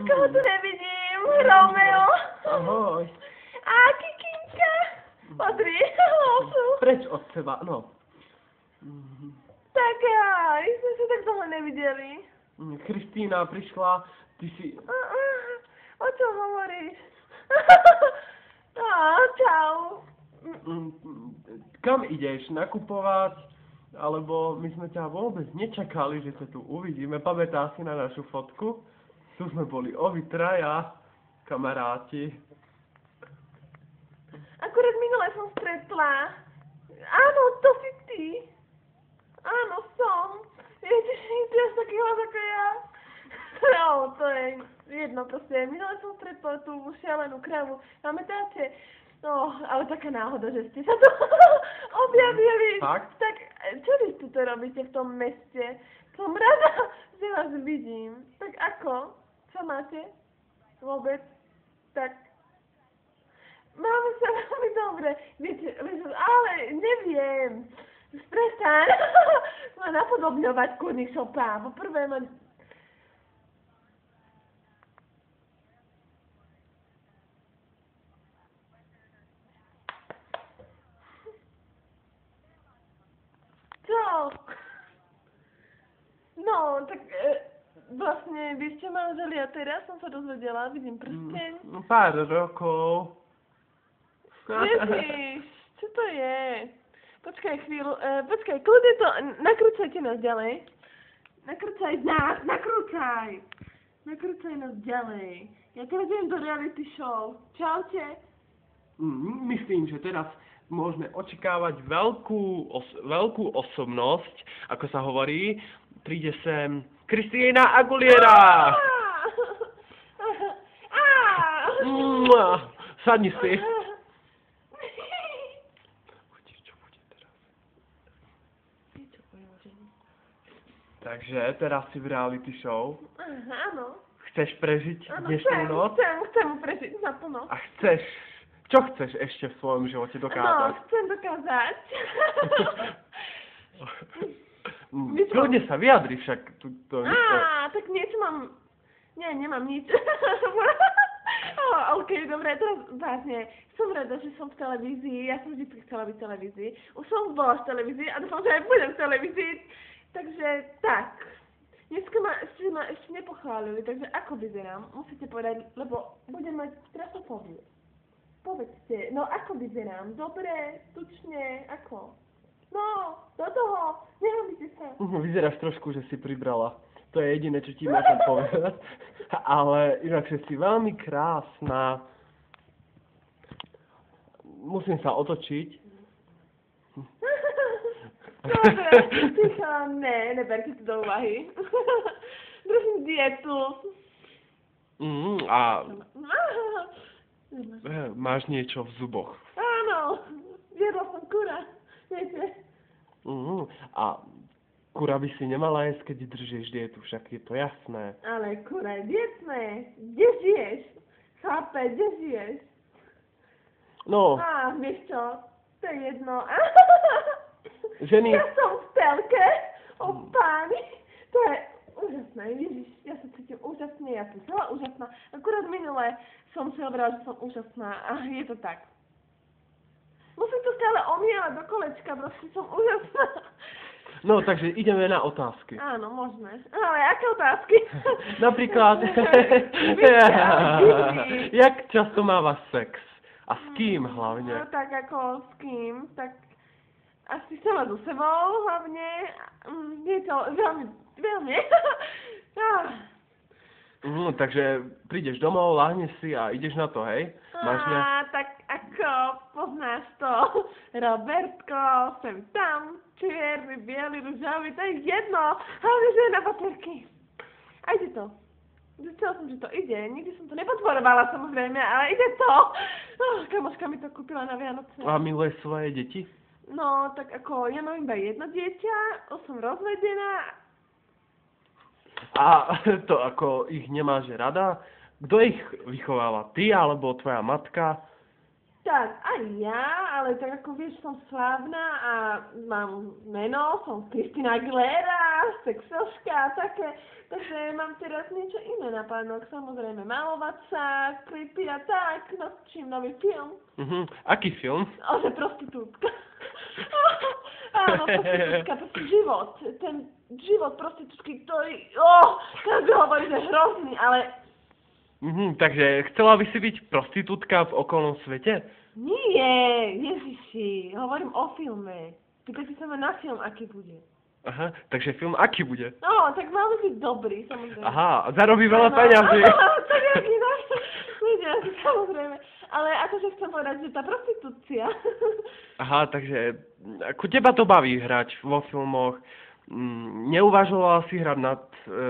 Koho tu nevidím? Romeo. Ahoj. A Kikinka. Pozri, losu. Preč od seba, no. Tak aj, sme sa tak dlho nevideli. Kristýna prišla, ty si... O čom hovoríš? Čau. Kam ideš? Nakupovať? Alebo my sme ťa vôbec nečakali, že sa tu uvidíme. Pamätáš si na našu fotku? Tu sme boli traja kamaráti. Akurát minule som stretla. Áno, to si ty. Áno, som. Ježiš, ty máš taký hlas ako ja. No, to je jedno proste. Minule som stretla tú šialenú kravu. Pamätáte? No, ale taká náhoda, že ste sa tu objavili. Fakt? Tak, čo vy tu robíte v tom meste? Som rada, že vás vidím. Tak ako? Čo máte? Vôbec? Tak... Máme sa veľmi dobre. Viete, ale neviem. Prestaň ma napodobňovať Kurníšopa. Poprvé ma... Čo? No, tak vlastne vy ste manželi a teraz som sa dozvedela, vidím prsteň. Pár rokov. Ježiš, čo to je? Počkaj chvíľu, počkaj, kľudne to, nakrúcajte nás ďalej. Nakrúcaj nás, nakrúcaj nás ďalej. Ja teraz idem do reality show. Čaute. Myslím, že teraz môžeme očakávať veľkú osobnosť, ako sa hovorí. Príde sem Christina Aguilera. Sadni si. Takže teraz si v reality show. Áno. Chceš prežiť dnešnú noc? Chcem prežiť naplno. A čo chceš ešte v svojom živote dokázať? No, chcem dokázať. Kľudne sa vyjadri, však Tak niečo mám... Nie, nemám nič. OK, dobre, teraz vážne. Som rada, že som v televízii. Ja som vždy chcela byť v televízii. Už som bola v televízii a dúfam, že aj budem v televízii. Takže tak. Dneska ma ešte nepochválili, takže ako vyzerám? Musíte povedať, lebo budem mať strasofóbiu. Povedzte, no ako vyzerám? Dobre, tučne, ako? No, do toho, nerobíte sa. Vyzeráš trošku, že si pribrala. To je jediné, čo ti môžem povedať. Ale inak, že si veľmi krásna. Musím sa otočiť. Dobre, neberte to do úvahy. Držím dietu. A máš niečo v zuboch. Áno, jedla som kura, viete. A kura by si nemala jesť, keď držíš dietu, však je to jasné. Ale kura je dietné. Kde žiješ? Chápe, kde žiješ? No. Vieš čo, to je jedno. Ženy... Ja som v telke, páni, to je úžasné, Ježiš, ja sa cítim úžasne, ja som celá úžasná, akurát minule som si hovorila, že som úžasná a je to tak. Musím to stále omielať do kolečka, proste som úžasná. No, takže ideme na otázky. Áno, môžeme. Ale aké otázky? Napríklad, jak často mávaš sex? A s kým hlavne? No tak ako s kým, tak... Asi sama so sebou, hlavne. Je to veľmi. Takže prídeš domov, láhneš si a ideš na to, hej? Tak ako poznáš to. Robertko, sem tam, čierny, biely, ružavý, to je jedno. Hlavne, že je na baterky. A ide to. Zistila som, že to ide. Nikdy som to nepodporovala, samozrejme, ale ide to. Kamoška mi to kúpila na Vianoce. A miluješ svoje deti? No, tak ako, ja mám iba jedno dieťa, som rozvedená. A to ako, ich nemáš rada? Kto ich vychováva? Ty alebo tvoja matka? Tak, aj ja, ale tak ako vieš, som slávna a mám meno, som Christina Aguilera. sexoška a také. Takže mám teraz niečo iné na plánoch, samozrejme malovať sa, klipy a tak, natočím nový film. Aký film? Že prostitútka. Áno, prostitútka, proste život. Ten život prostitútky, ktorý, každý hovorí, že hrozný, ale... Takže chcela by si byť prostitútka v okolnom svete? Nie, Ježiši, hovorím o filme. Pýtaj si sa ma na film, aký bude. Aha, takže film aký bude? No, tak mal by byť dobrý, samozrejme. Aha, zarobí veľa peňazí. Tak jaký bude, samozrejme. Ale akože chcem povedať, že tá prostitúcia. Aha, takže ako teba to baví hrať vo filmoch? Neuvažovala si hrať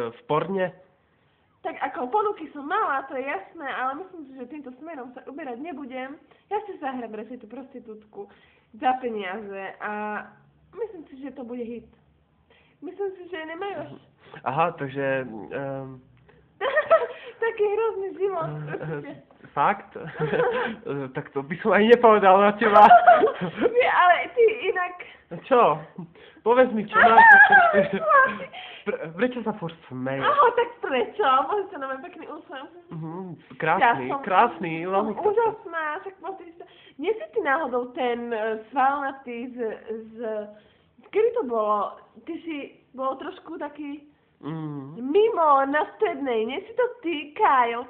v porne? Tak ako ponuky som mala, to je jasné, ale myslím si, že týmto smerom sa uberať nebudem. Ja si zahrám radšej tú prostitútku za peniaze a myslím si, že to bude hit. Myslím si, že nemajú až... Aha, takže... Taký hrozný život. Fakt? Tak to by som ani nepovedal na teba. Nie, ale ty inak... Čo? Povedz mi, čo máš. Prečo sa furt smeješ? Tak prečo? Môžeš sa na mňa pekný úsmev. Krásny. Úžasná, však pozri sa. Nie si ty náhodou ten svalnatý z... Kedy to bolo? Ty si bol trošku taký mimo na strednej. Nie si to ty, Kajo?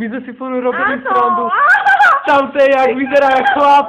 My sme si furt robili srandu. Tam to je, jak vyzerá chlap.